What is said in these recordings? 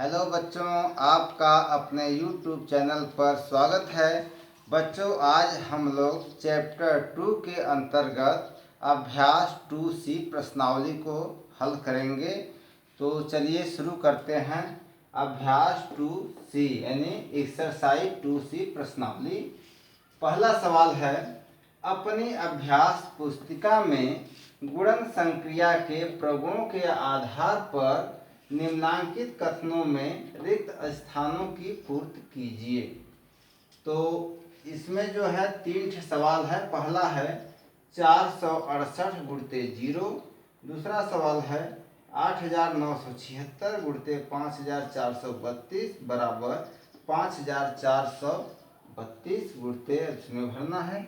Hello बच्चों, आपका अपने YouTube चैनल पर स्वागत है। बच्चों, आज हम लोग चैप्टर 2 के अंतर्गत अभ्यास 2C प्रश्नावली को हल करेंगे। तो चलिए शुरू करते हैं। अभ्यास 2C यानी एक्सरसाइज 2C प्रश्नावली। पहला सवाल है, अपनी अभ्यास पुस्तिका में गुणन संक्रिया के प्रगुणों के आधार पर निम्नांकित कथनों में रिक्त स्थानों की पूर्ति कीजिए। तो इसमें जो है 3 सवाल है। पहला है 468 गुणते 0। दूसरा सवाल है 8976 गुणते 5432 बराबर 5432 गुणते इसमें भरना है।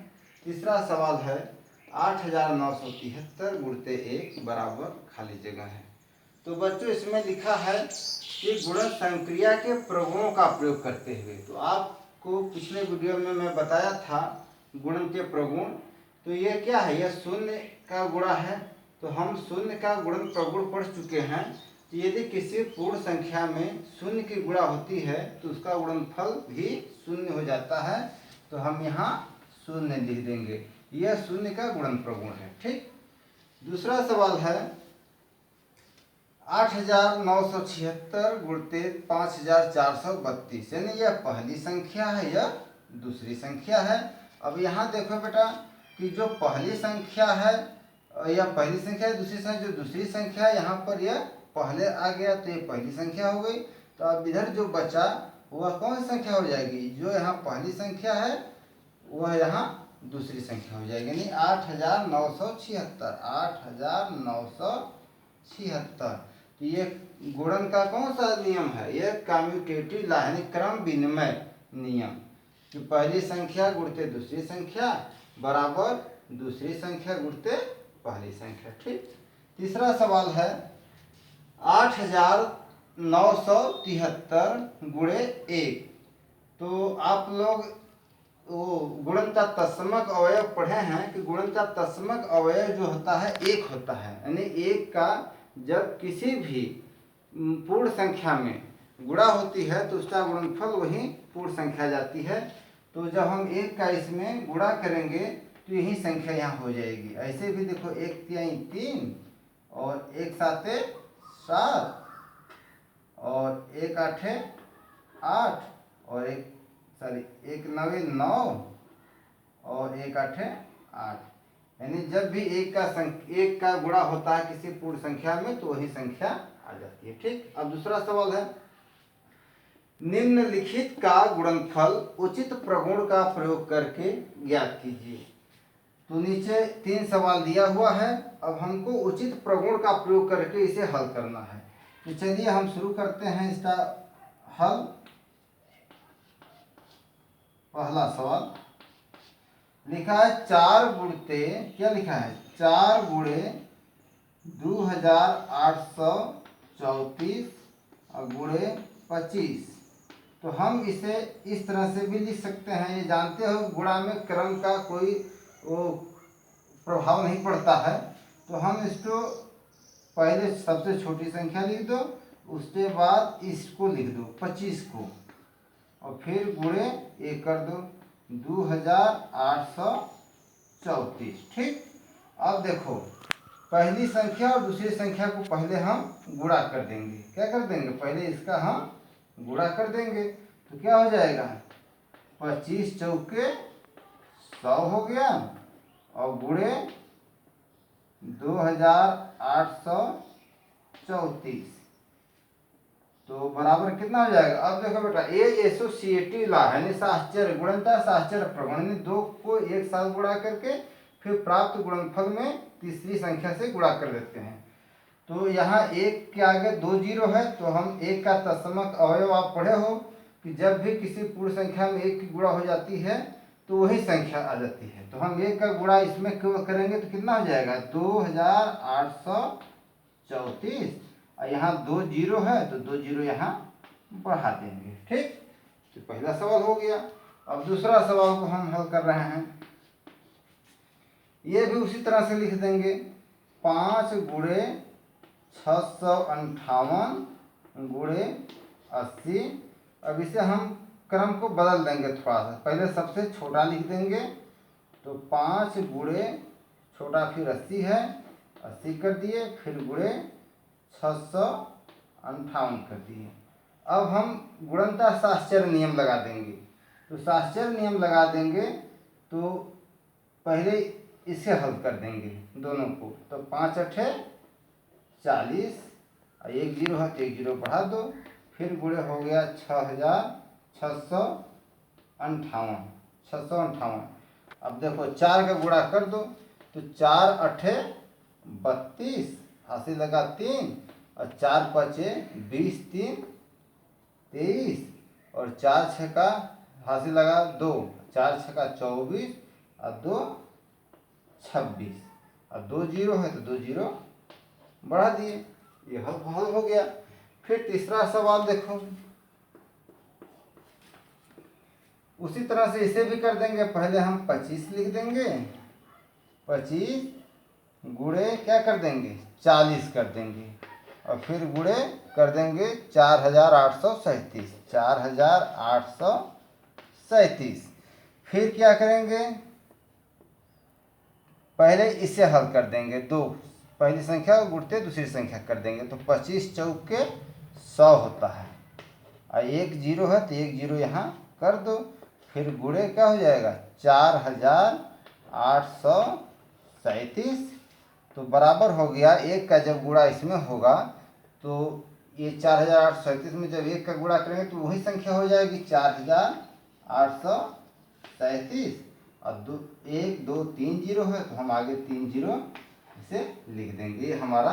तीसरा सवाल है 8973 गुणते 1 बराबर खाली जगह है। तो बच्चों, इसमें लिखा है कि गुणन संक्रिया के प्रगुणों का प्रयोग करते हुए। तो आपको पिछले वीडियो में मैं बताया था गुणन के प्रगुण। तो ये क्या है, यह शून्य का गुणा है। तो हम शून्य का गुणन प्रगुण पढ़ चुके हैं। तो यदि किसी पूर्ण संख्या में शून्य की गुणा होती है तो उसका गुणनफल भी शून्य हो जाता है। तो हम यहाँ शून्य लिख देंगे। यह शून्य का गुणन प्रगुण है। ठीक। दूसरा सवाल है 8976 गुणते 5432 यानी यह पहली संख्या है, यह दूसरी संख्या है। अब यहाँ देखो बेटा कि जो पहली संख्या है यह पहली संख्या है, दूसरी संख्या जो दूसरी संख्या है यहाँ पर यह पहले आ गया तो ये पहली संख्या हो गई। तो अब इधर जो बचा वह कौन सी संख्या हो जाएगी, जो यहाँ पहली संख्या है वह यहाँ दूसरी संख्या हो जाएगी, यानी 8976। 8976। तो ये गुणन का कौन सा नियम है, यह कम्यूटेटिव लॉ यानी क्रम विनिमय नियम कि पहली संख्या गुणते दूसरी संख्या बराबर दूसरी संख्या गुणते पहली संख्या। ठीक। तीसरा सवाल है 8973 गुणे 1। तो आप लोग वो गुणन का तत्समक अवयव पढ़े हैं कि गुणन का तत्समक अवयव जो होता है 1 होता है, यानी 1 का जब किसी भी पूर्ण संख्या में गुणा होती है तो उसका गुणनफल वही पूर्ण संख्या जाती है। तो जब हम 1 का इसमें गुणा करेंगे तो यही संख्या यहाँ हो जाएगी। ऐसे भी देखो 1 तिहाई 3 और 1 साते 7 और 1 आठे 8 और 1 नवे 9 और 1 आठे 8। यानी जब भी एक का गुणा होता है किसी पूर्ण संख्या में तो वही संख्या आ जाती है। ठीक। अब दूसरा सवाल है, निम्नलिखित का गुणनफल उचित प्रगुण का प्रयोग करके ज्ञात कीजिए। तो नीचे 3 सवाल दिया हुआ है। अब हमको उचित प्रगुण का प्रयोग करके इसे हल करना है। तो चलिए हम शुरू करते हैं इसका हल। पहला सवाल लिखा है 4 गुणते, क्या लिखा है, 4 गुणे 2834 और गुणे 25। तो हम इसे इस तरह से भी लिख सकते हैं। ये जानते हो गुणा में क्रम का कोई वो प्रभाव नहीं पड़ता है। तो हम इसको पहले सबसे छोटी संख्या लिख दो, उसके बाद इसको लिख दो 25 को और फिर गुणे 1 कर दो 2834। ठीक। अब देखो पहली संख्या और दूसरी संख्या को पहले हम गुणा कर देंगे। क्या कर देंगे, पहले इसका हम गुणा कर देंगे। तो क्या हो जाएगा, 25 चौके 100 हो गया और गुणे 2834 तो बराबर कितना हो जाएगा। अब देखो बेटा ये एसोसिएटिव लॉ है, साहचर्य गुणनता साहचर्य प्रगुण, यानी 2 को एक साथ गुणा करके फिर प्राप्त गुणनफल में तीसरी संख्या से गुणा कर देते हैं। तो यहाँ 1 के आगे 2 जीरो है तो हम 1 का तत्समक अवयव आप पढ़े हो कि जब भी किसी पूर्ण संख्या में 1 की गुणा हो जाती है तो वही संख्या आ जाती है। तो हम 1 का गुणा इसमें करेंगे तो कितना हो जाएगा 2834 और यहाँ 2 जीरो है तो 2 जीरो यहाँ बढ़ा देंगे। ठीक। तो पहला सवाल हो गया। अब दूसरा सवाल को हम हल कर रहे हैं। ये भी उसी तरह से लिख देंगे 5 गुणे 658 गुणे 80। अब इसे हम क्रम को बदल देंगे थोड़ा सा, पहले सबसे छोटा लिख देंगे, तो 5 गुणे छोटा फिर 80 है, 80 कर दिए, फिर गुणे 658 कर दिए। अब हम गुणनता साहचर्य नियम लगा देंगे। तो साहचर्य नियम लगा देंगे तो पहले इसे हल कर देंगे दोनों को, तो 5 अठे 40 और 1 जीरो है तो 1 जीरो बढ़ा दो, फिर गुणे हो गया 6,658। अब देखो 4 का गुणा कर दो, तो 4 अठे 32, हासिल लगा 3 और 4 पचे 20, 3 23 और 4 छक्का हासिल लगा 2, 4 छक्का 24 और 2 26 और 2 जीरो है तो 2 जीरो बढ़ा दिए, ये हल हो गया। फिर तीसरा सवाल देखो, उसी तरह से इसे भी कर देंगे। पहले हम 25 लिख देंगे, 25 गुणे क्या कर देंगे 40 कर देंगे, और फिर गुणे कर देंगे 4837, 4837। फिर क्या करेंगे, पहले इसे हल कर देंगे, दो पहली संख्या गुणते दूसरी संख्या कर देंगे, तो 25 चौके 100 होता है, और 1 जीरो है तो 1 जीरो यहाँ कर दो, फिर गुणे क्या हो जाएगा 4837, तो बराबर हो गया। एक का जब गुणा इसमें होगा तो ये 4837 में जब एक का गुणा करेंगे तो वही संख्या हो जाएगी 4837, और 1 2 3 जीरो है तो हम आगे 3 जीरो इसे लिख देंगे, ये हमारा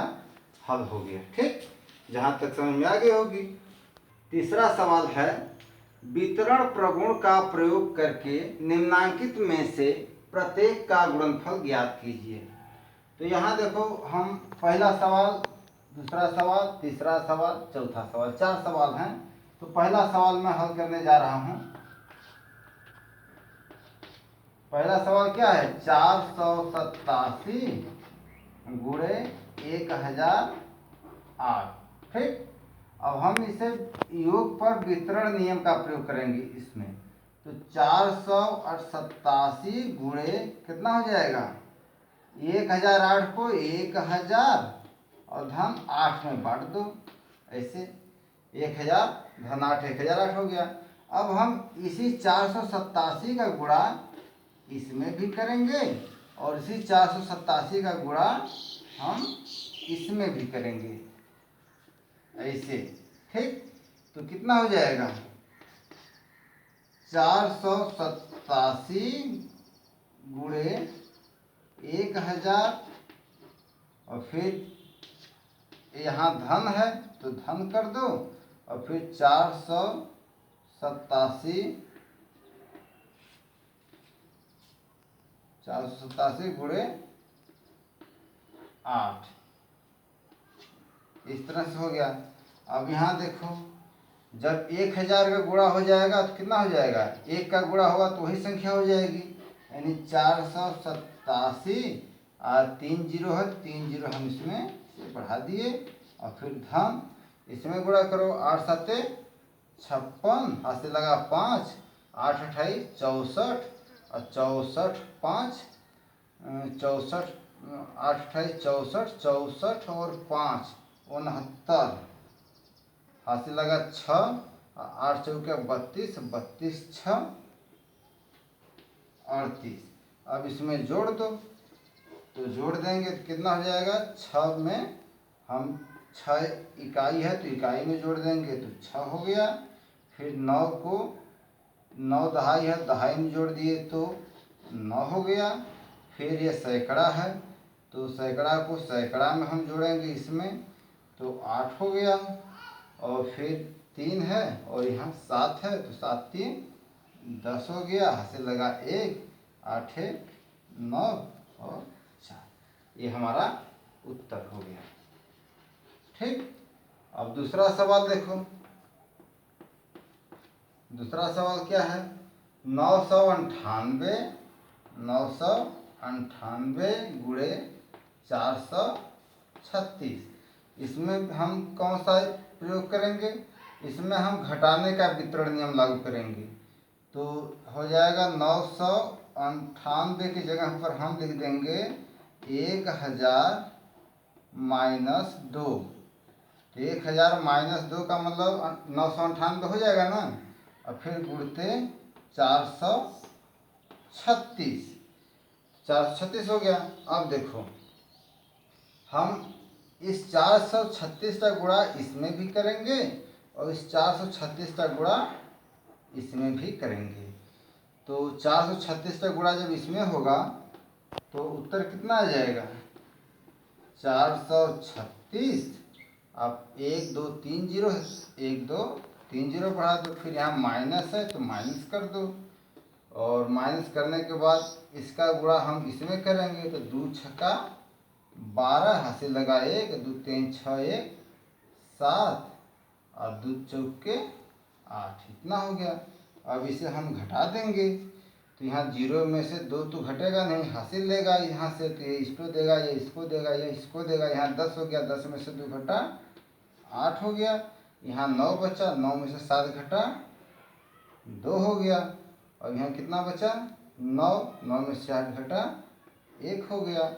हल हो गया। ठीक, जहाँ तक समझ में आ गई होगी। तीसरा सवाल है, वितरण प्रगुण का प्रयोग करके निम्नांकित में से प्रत्येक का गुणनफल ज्ञात कीजिए। तो यहाँ देखो, हम पहला सवाल, दूसरा सवाल, तीसरा सवाल, चौथा सवाल, 4 सवाल हैं। तो पहला सवाल मैं हल करने जा रहा हूँ। पहला सवाल क्या है, 487 गुणे 1008। ठीक, अब हम इसे योग पर वितरण नियम का प्रयोग करेंगे इसमें। तो 487 गुणे कितना हो जाएगा, 1008 को 1000 और धन 8 में बांट दो, ऐसे 1000 धन 8 1008 हो गया। अब हम इसी 487 का गुणा इसमें भी करेंगे और इसी 487 का गुणा हम इसमें भी करेंगे, ऐसे। ठीक, तो कितना हो जाएगा 487 गुणे 1000 और फिर यहाँ धन है तो धन कर दो, और फिर 487 गुणे 8, इस तरह से हो गया। अब यहाँ देखो, जब 1000 का गुणा हो जाएगा तो कितना हो जाएगा, 1 का गुणा होगा तो वही संख्या हो जाएगी, यानी 487 और 3 जीरो है, 3 जीरो हम इसमें से बढ़ा दिए, और फिर धन इसमें गुणा करो, 8 7 56, हाथ से लगा 5, 8 28 64 और 64 5 64, 8 28 64 64 और 5 69, हाथ से लगा 6, 8 चौके 32 32 6 38। अब इसमें जोड़ दो, तो जोड़ देंगे तो कितना हो जाएगा, 6 में हम 6 इकाई है तो इकाई में जोड़ देंगे तो 6 हो गया। फिर 9 को 9 दहाई है, दहाई में जोड़ दिए तो 9 हो गया। फिर ये सैकड़ा है तो सैकड़ा को सैकड़ा में हम जोड़ेंगे इसमें तो 8 हो गया। और फिर 3 है और यहाँ 7 है तो 7 3 10 हो गया, हाथ से लगा 1, 8 9 और 4, ये हमारा उत्तर हो गया। ठीक, अब दूसरा सवाल देखो। दूसरा सवाल क्या है, 998 गुणे 436। इसमें हम कौन सा प्रयोग करेंगे, इसमें हम घटाने का वितरण नियम लागू करेंगे। तो हो जाएगा 998 की जगह पर हम लिख देंगे 1000 माइनस 2। तो 1000 माइनस 2 का मतलब 998 हो जाएगा ना। और फिर गुणते 436, 436 हो गया। अब देखो हम इस 436 का गुणा इसमें भी करेंगे और इस 436 का गुणा इसमें भी करेंगे। तो 436 का गुणा जब इसमें होगा तो उत्तर कितना आ जाएगा? 436। अब 1 2 3 जीरो है, 1 2 3 जीरो बढ़ा दो, फिर यहाँ माइनस है तो माइनस कर दो। और माइनस करने के बाद इसका गुणा हम इसमें करेंगे तो 2 छक्का 12, हासिल लगा 1, 2 3 6 1 7 और 2 चौके 8, इतना हो गया। अब इसे हम घटा देंगे तो यहाँ जीरो में से 2 तो घटेगा नहीं, हासिल लेगा यहाँ से, तो ये इसको देगा, ये इसको देगा, ये इसको देगा। यहाँ 10 हो गया, 10 में से 2 घटा 8 हो गया। यहाँ 9 बचा, 9 में से 7 घटा 2 हो गया। और यहाँ कितना बचा? 9, 9 में से 8 घटा 1 हो गया।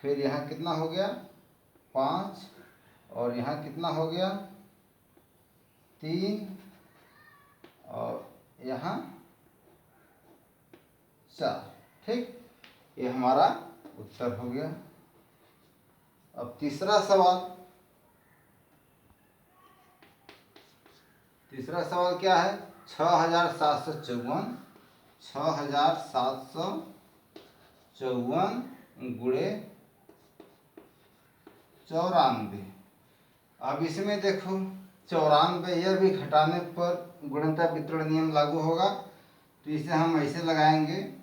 फिर यहाँ कितना हो गया? 5। और यहाँ कितना हो गया? 3। और यहाँ 4। ठीक, ये हमारा उत्तर हो गया। अब तीसरा सवाल क्या है? 6754, 6754 गुणे 94। अब इसमें देखो 94, यह भी घटाने पर गुणनता वितरण नियम लागू होगा। तो इसे हम ऐसे लगाएंगे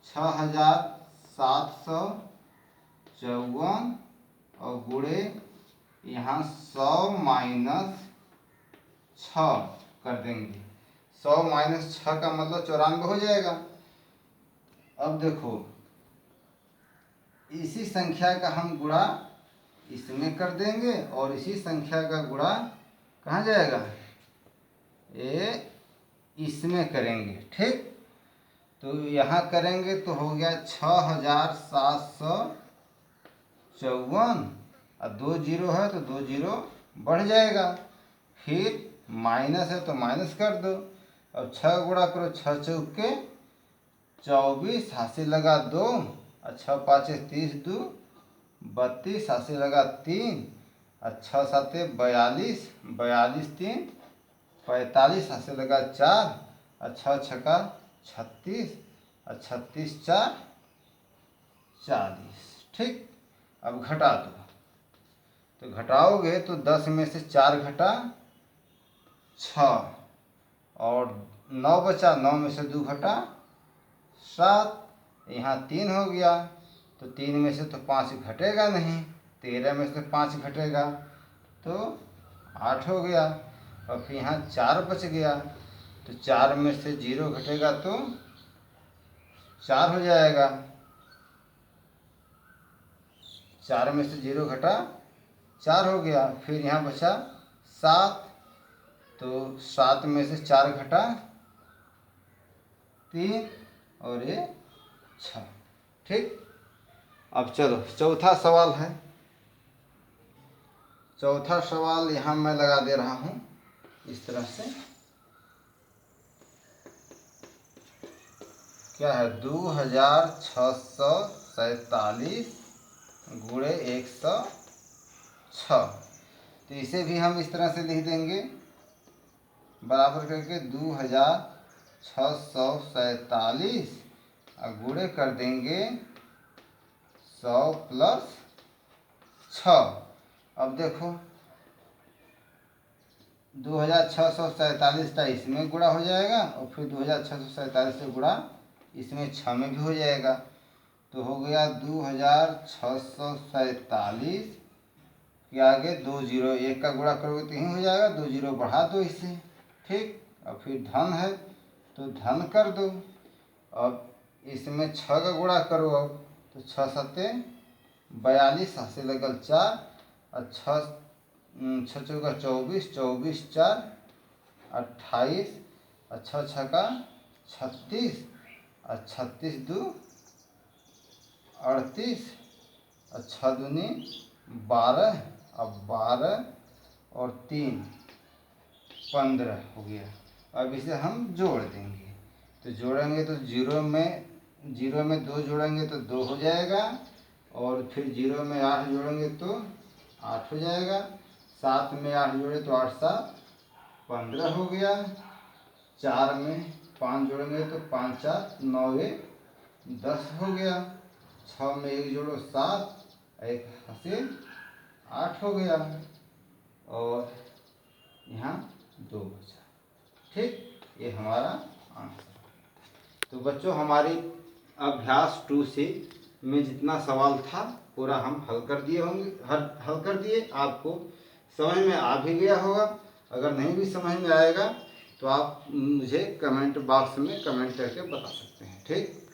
6754 और गुणे यहाँ 100 माइनस 6 कर देंगे। 100 माइनस 6 का मतलब 94 हो जाएगा। अब देखो इसी संख्या का हम गुणा इसमें कर देंगे और इसी संख्या का गुणा कहाँ जाएगा? ये इसमें करेंगे। ठीक, तो यहाँ करेंगे तो हो गया 6754 और 2 जीरो है तो 2 जीरो बढ़ जाएगा। फिर माइनस है तो माइनस कर दो। अब 6 गुणा करो, 6 चौके 24, हासिल लगा 2 और 6 5 30, 2 32, हासिल लगा 3 और 6 7 42, 42 3 45, हासिल लगा 4 और 6 छक्का 36 और 36 4 40। ठीक, अब घटा दो। तो घटाओगे तो 10 में से 4 घटा 6 और 9 बचा, 9 में से 2 घटा 7। यहाँ 3 हो गया तो 3 में से तो 5 घटेगा नहीं, 13 में से 5 घटेगा तो 8 हो गया। और फिर यहाँ 4 बच गया तो 4 में से 0 घटेगा तो 4 हो जाएगा। 4 में से 0 घटा 4 हो गया। फिर यहाँ बचा 7, तो 7 में से 4 घटा 3 और ये 6। ठीक, अब चलो चौथा सवाल है। चौथा सवाल यहाँ मैं लगा दे रहा हूँ इस तरह से। क्या है? 2647 गुणे 106। तो इसे भी हम इस तरह से लिख देंगे, बराबर करके 2647 और गुणे कर देंगे 100 प्लस 6। अब देखो 2647 का इसमें गुणा हो जाएगा और फिर 2647 से गुणा इसमें 6 में भी हो जाएगा। तो हो गया 2647 के आगे 2 जीरो, 1 का गुणा करोगे तो यही हो जाएगा, 2 जीरो बढ़ा दो इसे। ठीक, और फिर धन है तो धन कर दो। अब इसमें 6 का गुणा करो, अब तो 6 7 42, हासिल लगल 4 और 6 6 चौका 24, 24 4 28, अच्छा छक्का 36, और 36 दू 38, अच्छा दूनी 12, अब 12 और 3 15 हो गया। अब इसे हम जोड़ देंगे, तो जोड़ेंगे तो जीरो में 2 जोड़ेंगे तो 2 हो जाएगा, और फिर 0 में 8 जोड़ेंगे तो 8 हो जाएगा, 7 में 8 जोड़े तो 8 7 15 हो गया, 4 में 5 जोड़ेंगे तो 5 4 9 1 10 हो गया, 6 में 1 जोड़ो 7, एक हासिल 8 हो गया, और यहाँ 2 बचा। ठीक, ये हमारा आंसर। तो बच्चों, हमारी अभ्यास 2 से में जितना सवाल था पूरा हम हल कर दिए होंगे, हल कर दिए। आपको समझ में आ भी गया होगा। अगर नहीं भी समझ में आएगा तो आप मुझे कमेंट बॉक्स में कमेंट करके बता सकते हैं। ठीक।